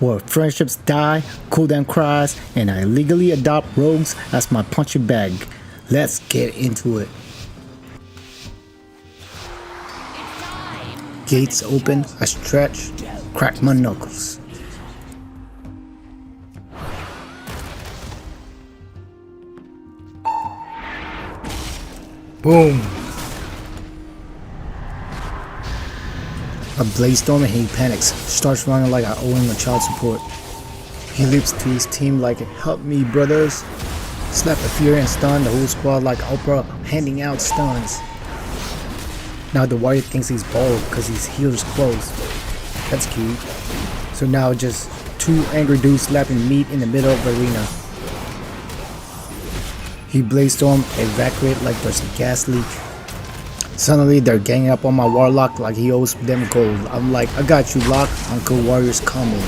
where friendships die, cooldown cries, and I illegally adopt rogues as my punching bag. Let's get into it. Gates open, I stretch, crack my knuckles. Boom! I blaze storm and he panics, starts running like I owe him a child support. He leaps to his team like, help me brothers. Slap a fury and stun the whole squad like Oprah handing out stuns. Now the warrior thinks he's bald because his healer's closed. That's cute. So now just two angry dudes slapping meat in the middle of the arena. He blaze storm, evacuate like there's a gas leak. Suddenly they're ganging up on my warlock like he owes them gold. I'm like, I got you, Lock. Uncle Warrior's coming.